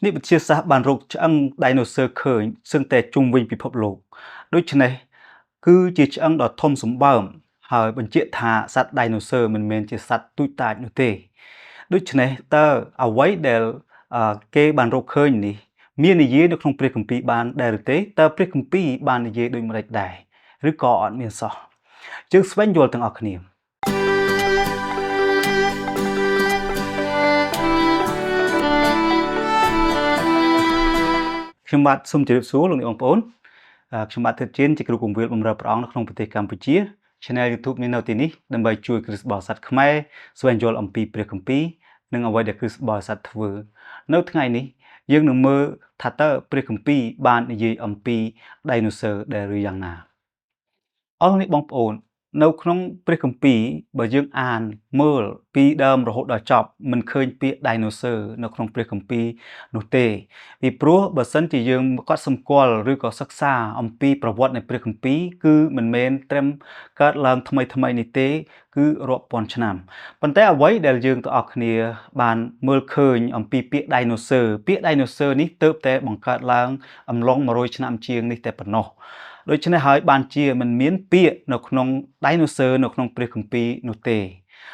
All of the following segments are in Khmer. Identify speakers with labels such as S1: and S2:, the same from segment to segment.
S1: នេះវិទ្យាសាស្ត្របានរកឆ្អឹង dinosaur ឃើញសឹងតែជុំវិញពិភពលោកដូច្នេះគឺជាឆ្អឹងដ៏ធំសម្បើមហើយបញ្ជាក់ថាសត្វ dinosaur មិនមែនជាសត្វទូចតាចនោះទេដូច្នេះតើអ្វីដែលគេបានរកឃើញនេះមាននិយាយនៅក្នុងព្រះគម្ពីរបានដែរឬទេតើព្រះគម្ពីរបាននិយាយដូចម្តេចដែរឬក៏អត់មានសោះយើងស្វែងយល់ទាំងអស់គ្នាខ្ញុំបាទសូមជម្រាបសួរលោកអ្នកបងប្អូនខ្ញុំបាទធិតជិនជាគ្រូគង្វាលបម្រើព្រះអង្គនៅក្នុងប្រទេសកម្ពុជា Channel YouTube នេះនៅទីនេះដើម្បីជួយគ្រិស្តបរិស័ទខ្មែរស្វែងយល់អំពីព្រះគម្ពីរនិងអ្វីដែលគ្រិស្តបរិស័ទធ្វើនៅថ្ងៃនេះយើងនឹងមើលថាតើព្រះគម្ពីរបាននិយាយអំពី Dinosaur ដែលឬយ៉ាងណាអរលោកអ្នកបងប្អូននៅក្នុងព្រះគម្ពីរបើយើងអានមើលពីដើមរហូតដល់ចប់មិនឃើញពាក្យ Dinosaur នៅក្នុងព្រះគម្ពីរនោះទេពីព្រោះបើសិនជាយើងកត់សម្គាល់ឬក៏សិក្សាអំពីប្រវត្តិនៃព្រះគម្ពីរគឺមិនមែនត្រឹមកើតឡើងថ្មីនេះទេគឺរាប់ពាន់ឆ្នាំប៉ុន្តែអ្វីដែលយើងទាំងអស់គ្នាបានមើលឃើញអំពីពាក្យ Dinosaur នេះទើបតែបង្កើតឡើងអំឡុង100ឆ្នាំជាងនេះតែប៉ុណ្ណោះដូច្នេះហើយបានជាមិនមានពាក្យនៅក្នុង Dinosaur នៅក្នុងព្រះគម្ពីរនោះទេ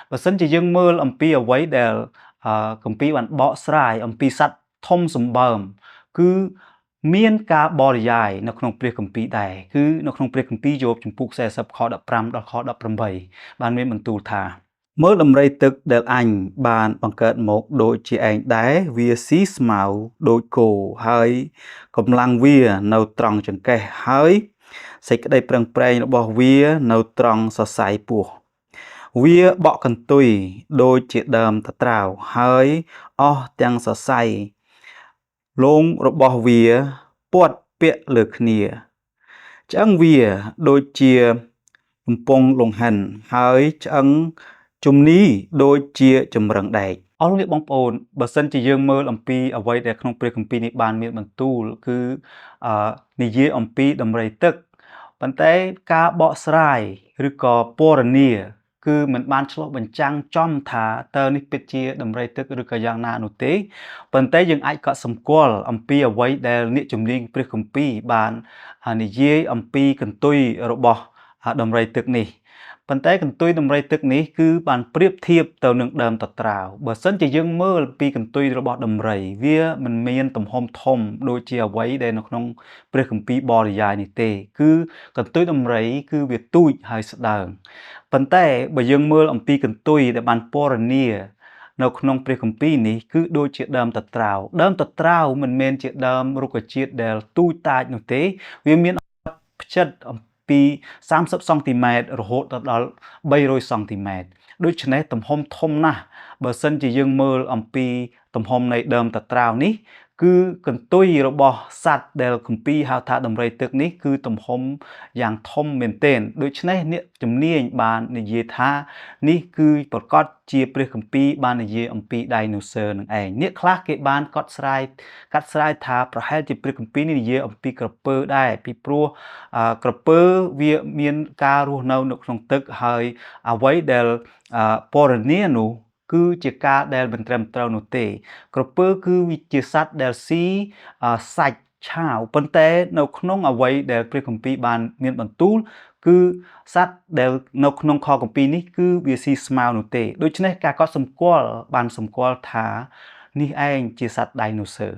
S1: បើសិនជាយើងមើលអំពីអ្វីដែលគម្ពីរបានបកស្រាយអំពីសត្វធំសម្បើមគឺមានការបរិយាយនៅក្នុងព្រះគម្ពីរដែរគឺនៅក្នុងព្រះគម្ពីរយោបជំពូក40ខ15ដល់ខ18បានមានបន្ទូលថាមើលដំរីទឹកដែលអញបានបង្កើតមកដូចជាឯងដែរវាស៊ីស្មៅដូចគោហើយកម្លាំងវានៅត្រង់ចង្កេះហើយសេចក្តីប្រឹងប្រែងរបស់វានៅត្រង់សរសៃពោះវាបក់កន្ទុយដូចជាដើមតត្រាវហើយអស់ទាំងសរសៃលងរបស់វាពាត់ពាក់លើគ្នាឆ្អឹងវាដូចជាកំពង់លង្ហិនហើយឆ្អឹងជំនីដូចជាចម្រឹងដែកអរលោកអ្នកបងប្អូនបើសិនជាយើងមើលអំពីអ្វីដែលក្នុងព្រះគម្ពីរនេះបានមានបន្ទូលគឺនិយាយអំពីដំរីទឹកប៉ុន្តែការបកស្រាយឬក៏ពណ៌នាគឺមិនបានឆ្លុះបញ្ចាំងចំថាតើនេះពិតជាដំរីទឹកឬក៏យ៉ាងណានោះទេប៉ុន្តែយើងអាចកត់សម្គាល់អំពីអ្វីដែលអ្នកជំនាញព្រះគម្ពីរបាននិយាយអំពីកន្ទុយរបស់ដំរីទឹកនេះប៉ុន្តែកន្ទុយដំរីទឹកនេះគឺបានប្រៀបធៀបទៅនឹងដើមតត្រាវបើសិនជាយើងមើលពីកន្ទុយរបស់ដំរីវាមិនមានទំហំធំដូចជាអ្វីដែលនៅក្នុងព្រះគម្ពីរបរិយាយនេះទេគឺកន្ទុយដំរីគឺវាទូចហើយស្ដើងប៉ុន្តែបើយើងមើលអំពីកន្ទុយដែលបានពណ៌នានៅក្នុងព្រះគម្ពីរនេះគឺដូចជាដើមតត្រាវមិនមែនជាដើមរុក្ខជាតិដែលទូចតាចនោះទេវាមានផ្ចិតពី30សង់ទីម៉ែត្ររហូតដល់300សង់ទីម៉ែត្រដូច្នេះទំហំធំណាស់បើសិនជាយើងមើលអំពីទំហំនៃដើមតត្រាវនេះគឺកន្ទុយរបស់សត្វដែលគម្ពីរហៅថាដំរីទឹកនេះគឺទំហំយ៉ាងធំមែនទែនដូច្នេះអ្នកជំនាញបាននិយាយថានេះគឺប្រកាសជាព្រះគម្ពីរបាននិយាយអំពី Dinosaur នឹងឯងអ្នកខ្លះគេបានកត់ស្រាយថាប្រហែលជាព្រះគម្ពីរនេះនិយាយអំពីក្រពើដែរពីព្រោះក្រពើវាមានការរស់នៅក្នុងទឹកហើយអ្វីដែលពណ៌នានោះគឺជាការដែលមិនត្រឹមត្រូវនោះទេក្រពើគឺវាជាសត្វដែលស៊ីសាច់ឆាវប៉ុន្តែនៅក្នុងអ្វីដែលព្រះគម្ពីរបានមានបន្ទូលគឺសត្វដែលនៅក្នុងខគម្ពីរនេះគឺវាស៊ីស្មៅនោះទេដូច្នេះការកត់សម្គាល់បានសម្គាល់ថានេះឯងជាសត្វ Dinosaur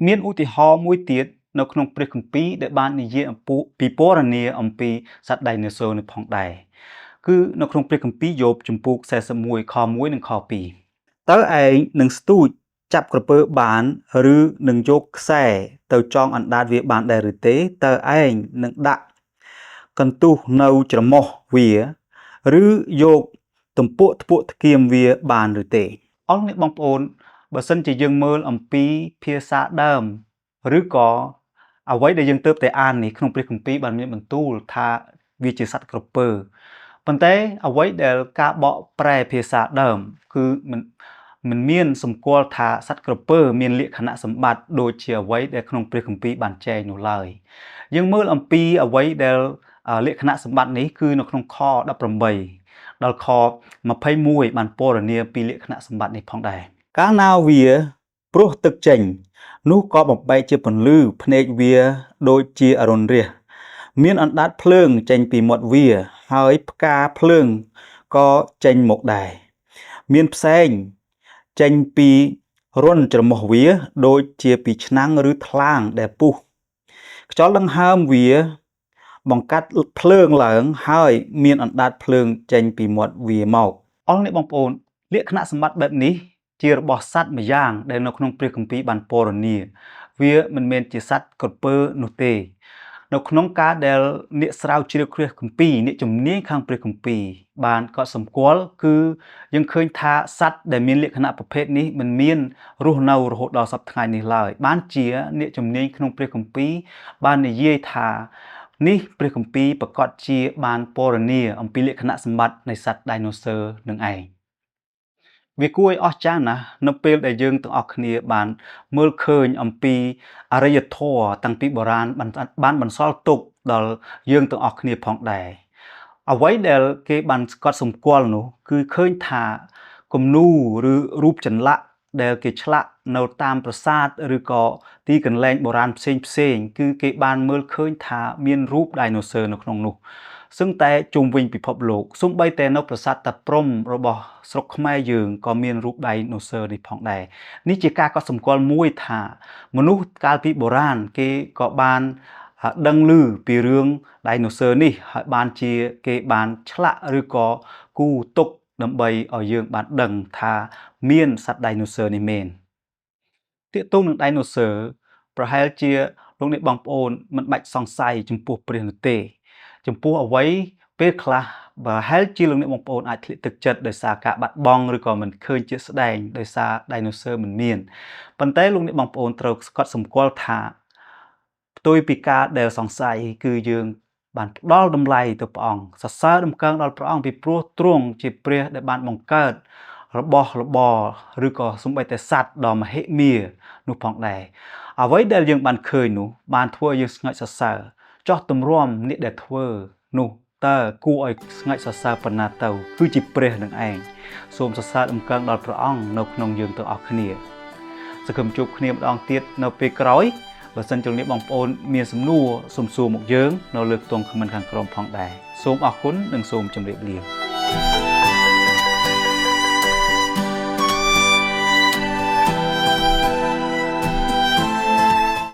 S1: មានឧទាហរណ៍មួយទៀតនៅក្នុងព្រះគម្ពីរដែលបាននិយាយអំពីពណ៌នាអំពីសត្វ Dinosaur នេះផងដែរគឺនៅក្នុងព្រះគម្ពីរយោបជំពូក41ខ1និងខ2តើឯងនឹងស្ទូចចាប់ក្រពើបានឬនឹងយកខ្សែទៅចងអណ្ដាតវាបានដែរឬទេតើឯងនឹងដាក់កន្ទុះនៅច្រមុះវាឬយកទំពក់ធ្ពក់ធ្គាមវាបានឬទេអរអ្នកបងប្អូនបើសិនជាយើងមើលអំពីភាសាដើមឬក៏អ្វីដែលយើងទើបតែអាននេះក្នុងព្រះគម្ពីរបានមានបន្ទូលថាវាជាសត្វក្រពើប៉ុន្តែអ្វីដែលការបកប្រែភាសាដើមគឺមិនមានសម្គាល់ថាសត្វក្រពើមានលក្ខណៈសម្បត្តិដូចជាអ្វីដែលក្នុងព្រះគម្ពីរបានចែងនោះឡើយយើងមើលអំពីអ្វីដែលលក្ខណៈសម្បត្តិនេះគឺនៅក្នុងខ18ដល់ខ21បានពណ៌នាពីលក្ខណៈសម្បត្តិនេះផងដែរកាលណាវា ព្រោះទឹកចេញនោះក៏បំបែកជាពន្លឺភ្នែកវាដូចជាអរុណរាជមានអណ្ដាតភ្លើងចេញពីមាត់វាហើយផ្កាភ្លើងក៏ចេញមកដែរមានផ្សែងចេញពីរន្ធច្រមុះវាដូចជាពីឆ្នាំងឬថ្លាងដែលពុះខ្យល់ដង្ហើមវាបង្កាត់ភ្លើងឡើងហើយមានអណ្ដាតភ្លើងចេញពីមាត់វាមកអរលោកអ្នកបងប្អូនលក្ខណៈសម្បត្តិបែបនេះជារបស់សត្វម្យ៉ាងដែលនៅក្នុងព្រះគម្ពីរបានពណ៌នាវាមិនមែនជាសត្វក្រពើនោះទេនៅក្នុងការដែលអ្នកស្រាវជ្រាវព្រះគម្ពីរអ្នកជំនាញខាងព្រះគម្ពីរបានកត់សម្គាល់គឺយើងឃើញថាសត្វដែលមានលក្ខណៈប្រភេទនេះមិនមានរស់នៅរហូតដល់សព្វថ្ងៃនេះឡើយបានជាអ្នកជំនាញក្នុងព្រះគម្ពីរបាននិយាយថានេះព្រះគម្ពីរប្រកាសជាបានពណ៌នាអំពីលក្ខណៈសម្បត្តិនៃសត្វ Dinosaur នឹងឯងវាគួរឲ្យអស្ចារ្យណាស់នៅពេលដែលយើងទាំងអស់គ្នាបានមើលឃើញអំពីអរិយធម៌តាំងពីបុរាណបានបន្សល់ទុកដល់យើងទាំងអស់គ្នាផងដែរអ្វីដែលគេបានកត់សម្គាល់នោះគឺឃើញថាគំនូរឬរូបចម្លាក់ដែលគេឆ្លាក់នៅតាមប្រាសាទឬក៏ទីកន្លែងបុរាណផ្សេងគឺគេបានមើលឃើញថាមានរូប Dinosaur នៅក្នុងនោះសឹងតែជុំវិញពិភពលោកសូម្បីតែនៅប្រាសាទតាព្រំរបស់ស្រុកខ្មែរយើងក៏មានរូប Dinosaur នេះផងដែរនេះជាការកត់សម្គាល់មួយថាមនុស្សកាលពីបុរាណគេក៏បានដឹងឮពីរឿង Dinosaur នេះហើយបានជាគេបានឆ្លាក់ឬក៏គូរទុកដើម្បីឲ្យយើងបានដឹងថាមានសត្វ Dinosaur នេះមែនទាក់ទងនឹង Dinosaur ប្រហែលជាលោកអ្នកបងប្អូនមិនបាច់សង្ស័យចំពោះព្រះនោះទេចំពោះអ្វីពេលខ្លះប្រហែលជាលោកអ្នកបងប្អូនអាចធ្លាក់ទឹកចិត្តដោយសារការបាត់បង់ឬក៏មិនឃើញជាស្ដែងដោយសារ Dinosaur មិនមានប៉ុន្តែលោកអ្នកបងប្អូនត្រូវស្កត់សម្គាល់ថាផ្ទុយពីការដែលសង្ស័យគឺយើងបានផ្ដល់តម្លៃទៅព្រះអង្គសរសើរដំណើរដល់ព្រះអង្គពីព្រោះទ្រង់ជាព្រះដែលបានបង្កើតរបស់របរឬក៏សូម្បីតែសត្វដ៏មហិមានោះផងដែរអ្វីដែលយើងបានឃើញនោះបានធ្វើឲ្យយើងស្ងើចសរសើរចោះទម្រាំអ្នកដែលធ្វើនោះតើគួរឲ្យស្ងើចសរសើរប៉ុណ្ណាទៅគឺជាព្រះនឹងឯងសូមសរសើរដំណើរដល់ព្រះអង្គនៅក្នុងយើងទាំងអស់គ្នាសង្ឃឹមជួបគ្នាម្ដងទៀតនៅពេលក្រោយបើសិនជាលោកបងប្អូនមានសំណួរសូមសួរមកយើងនៅលើខ្ទង់ comment ខាងក្រោមផងដែរសូមអរគុណនិងសូមជម្រាបលា